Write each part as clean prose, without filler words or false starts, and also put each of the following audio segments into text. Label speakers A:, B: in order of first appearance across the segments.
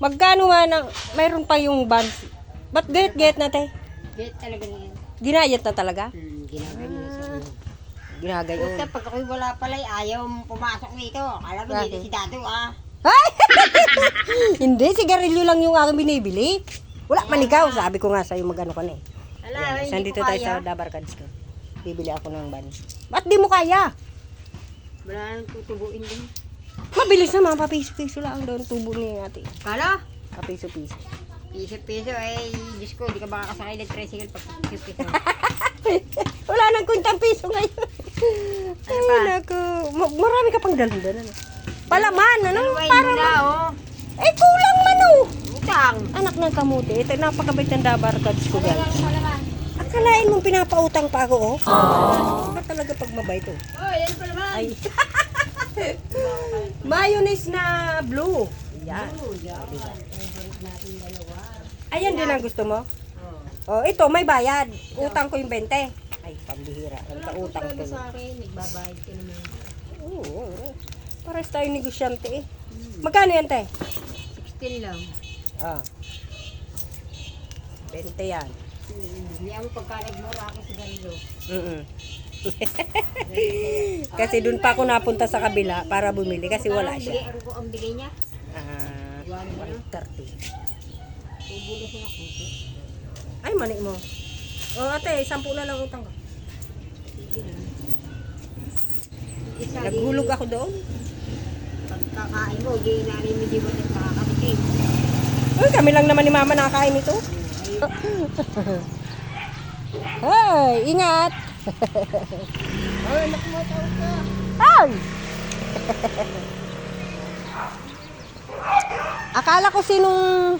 A: Magkano nga na, mayroon pa yung buns. Ba't gayet na tayo?
B: Gayet talaga niyan.
A: Ginayat na talaga?
B: Ginagay nila sa ulo.
A: Ginagayon.
B: Puta, pag ako'y wala pala, ayaw pumasok dito. Alam mo, dito si Dato,
A: Ay! Hindi, sigarilyo lang yung aking binibili. Wala man ikaw, sabi ko nga sa'yo magano ka na eh.
B: Ala,
A: Yan,
B: hindi
A: dito
B: ko
A: tayo sa
B: kaya.
A: Dabarkads ko. Bibili ako ng buns. Ba't di mo kaya?
B: Wala nang tutubuin din.
A: Mabilis naman, papiso-piso lang doon tubo ni ate.
B: Kala?
A: Papiso-piso.
B: Piso-piso, Diyos ko, di ka baka kasakay ng tricycle pag piso-piso.
A: Wala nang kuntang piso ngayon. Ay,
B: pa?
A: naku. Marami ka pang dalandanan. Palaman, ano?
B: Dalawain mo
A: Parang,
B: na,
A: eh, kulang man oh.
B: Utang.
A: Anak ng kamuti. Ito, napakabait ng Dabarkads ko, guys.
B: Palaman.
A: Akalain mong pinapautang pa ako, oh. Baka talaga pag mabait, oh.
B: Oh, yan palaman.
A: Ay. Mayonnaise na blue. Yan. Ayan din ang gusto mo? Oh, ito, may bayad. Utang ko yung 20. Ay, pambihira. Nagka-utang ko.
B: Sa akin, nagbabayad ka naman.
A: Oo. Pares tayo negosyante eh. Magkano yan, te?
B: 16 lang.
A: Ah. 20 yan.
B: Hindi ako pagka nagmura ako sa ganito.
A: Kasi dun pa ako napunta sa kabila para bumili kasi wala siya.
B: Ano ko ang bigay niya?
A: 130.
B: Tubulos na ako.
A: Ay, mani mo. Oh, ate, 10 na lang utang ko.
B: Sige na.
A: Naghulog ako doon.
B: Pagkakain mo, di namin hindi mo nagkakakapitin.
A: Uy, kami lang naman ni mama nakakain ito. Hoy, ingat.
B: Ay, nakumataw ka.
A: Ay! Akala ko sinong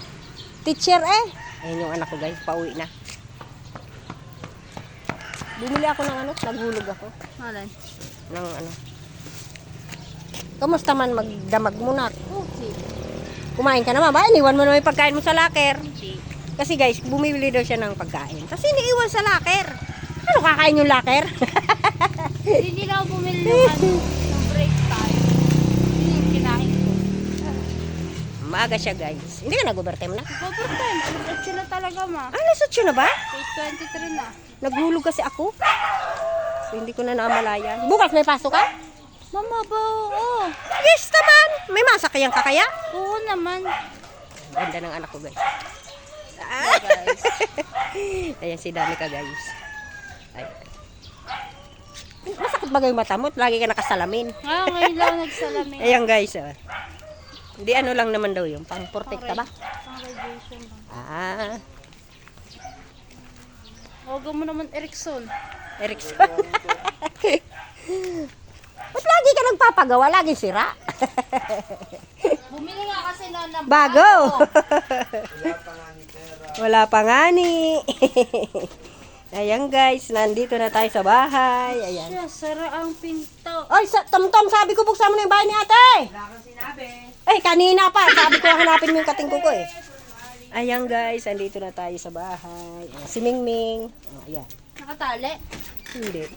A: teacher eh. Ayan yung anak ko guys, pauwi na. Bumili ako ng ano, naghulog ako.
B: Malay.
A: Ng ano. Kamusta man magdamag muna?
B: Oh, sige.
A: Kumain ka naman ba? Iniwan mo na yung pagkain mo sa locker.
B: Sige.
A: Kasi guys, bumibili daw siya ng pagkain. Tapos iniiwan sa locker. Ano kakain yung locker?
B: Hindi na ako bumili ng break time. Hindi yung kinain ko.
A: Maaga siya guys. Hindi ka nag-overtime na?
B: Overtime, alas 8 na talaga ma.
A: Alas 8 na ba?
B: Page 23 na.
A: Naghulog kasi ako. So, hindi ko na namalayan. Bukas may pasok ka?
B: Mama ba? Oo.
A: Yes naman! May masakyan ka kaya?
B: Oo naman.
A: Ganda ng anak ko guys.
B: Yeah, guys.
A: Ayan si Danica guys. Ay. Masakit ba yung mata mo? Lagi ka nakasalamin.
B: Ngayon lang nagsalamin.
A: Ayan guys. Hindi ano lang naman daw yung pang protekta ba?
B: Pang radiation lang.
A: Ah,
B: Huwag mo naman Erickson.
A: Erickson. Ba't lagi ka nagpapagawa? Lagi sira.
B: Bumili nga kasi na ng
A: Bago. Wala pa nga ni. Ayan guys, nandito na tayo sa bahay. Ayan.
B: Siya, sara ang pinto.
A: Oy, Tom, sabi ko buksan mo na yung bahay ni ate.
B: Wala kang sinabi.
A: Eh, kanina pa. Sabi ko hanapin mo yung katingko ko eh. Ayan guys, nandito na tayo sa bahay. Ayan, si Mingming. Oh, ayan.
B: Nakatali?
A: Hindi.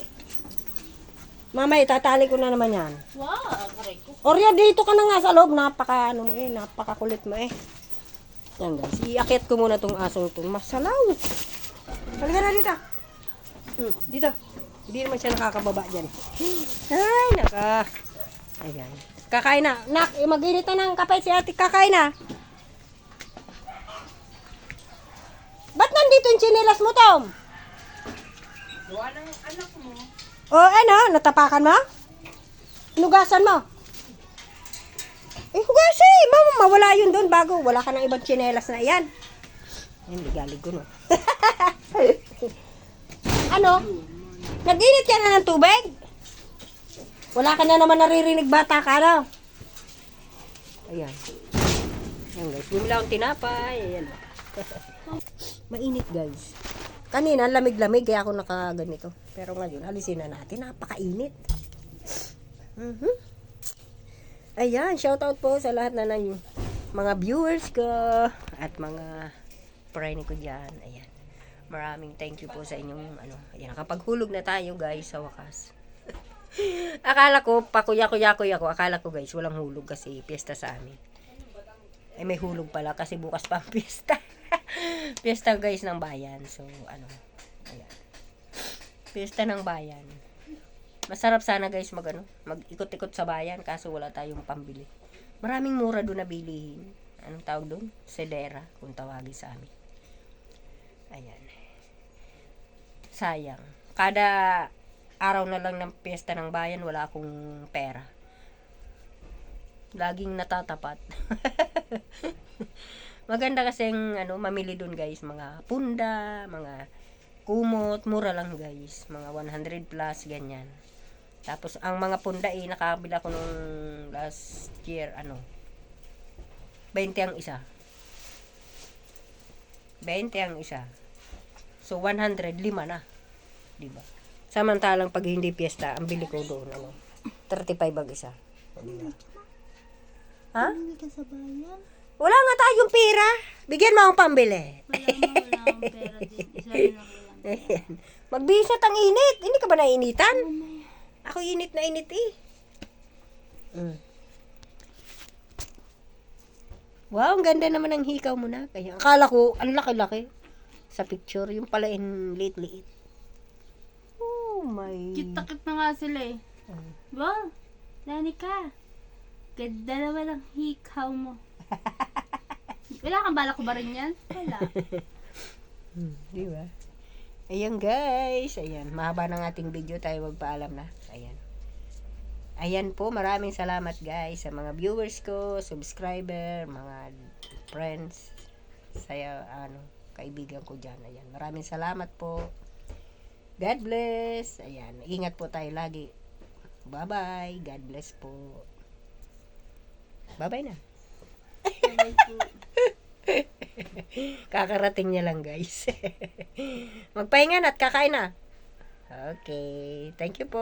A: Mamaya, itatali ko na naman yan.
B: Wow, aray ko.
A: Orya, dito ka na nga sa loob. Napaka, ano mo eh, napakakulit mo eh. Yan guys, iakyat ko muna tong asong to. Masalaw. Halika na dito. Dito. Hindi naman siya nakakababa dyan. Ay, naka. Ayan. Kakain na. Nak, mag-init na ng kape si ate. Kakain na. Ba't nandito yung tsinelas mo, Tom?
B: Gawa ng anak mo.
A: O, ano? Natapakan mo? Hinugasan mo? Eh, hugasin! Mama, mawala yun doon bago. Wala ka ng ibang tsinelas na yan. Hindi galig ko, no? Ano? Nag-init ka na ng tubig? Wala ka na naman naririnig bata ka, no? Ayan. Ayan, guys. Bumili akong tinapay. Ayan. Mainit, guys. Kanina, lamig-lamig, kaya ako nakaganito. Pero ngayon, alisin na natin. Napakainit. Ayan, shoutout po sa lahat na ng mga viewers ko at mga friend ko dyan. Ayan. Maraming thank you po sa inyong ano. Ayan, nakapaghulog na tayo guys sa wakas. Akala ko, pakuya-kuya-kuya ko. Akala ko guys, walang hulog kasi piyesta sa amin. Eh, may hulog pala kasi bukas pa ang piyesta. Piyesta guys ng bayan. So, ano. Ayan. Piyesta ng bayan. Masarap sana guys mag-ikot-ikot sa bayan kaso wala tayong pambili. Maraming mura doon na bilihin. Anong tawag doon? Sedera, kung tawagin sa amin. Ayan. Sayang. Kada araw na lang ng piyesta ng bayan, wala akong pera. Laging natatapat. Maganda kasing mamili doon guys, mga punda, mga kumot, mura lang guys, mga 100 plus ganyan. Tapos ang mga punda nakabila ko nung last year 20 ang isa. 20 ang isa. So 100 5 na. 'Di ba? Samantalang pag hindi piyesta, ang bili ko doon 35 ang isa. Diba? Ha?
B: Hindi ka sa bayan.
A: Wala nga tayong pera. Bigyan mo akong pambili.
B: Wala akong pera din. Isa rin ako lang.
A: Ayan. Magbisat ang init. Hindi ka ba nainitan? Ako init na init eh. Wow, ang ganda naman ng hikaw mo na. Kaya, akala ko, ang laki-laki. Sa picture, yung pala in liit-liit. Oh my.
B: Cute-takit na nga sila eh. Wow, Danica. Ganda naman ang hikaw mo. Wala kang balak ko ba rin yan? Wala.
A: Di ba? Ayan guys. Ayan. Mahaba ng ating video. Tayo magpaalam na. Ayan. Ayan po. Maraming salamat guys sa mga viewers ko, subscriber, mga friends, saya, kaibigan ko dyan. Ayan. Maraming salamat po. God bless. Ayan. Ingat po tayo lagi. Bye-bye. God bless po. Bye-bye na. Kakarating niya lang guys. Magpahinga na at kakain na. Okay. Thank you po.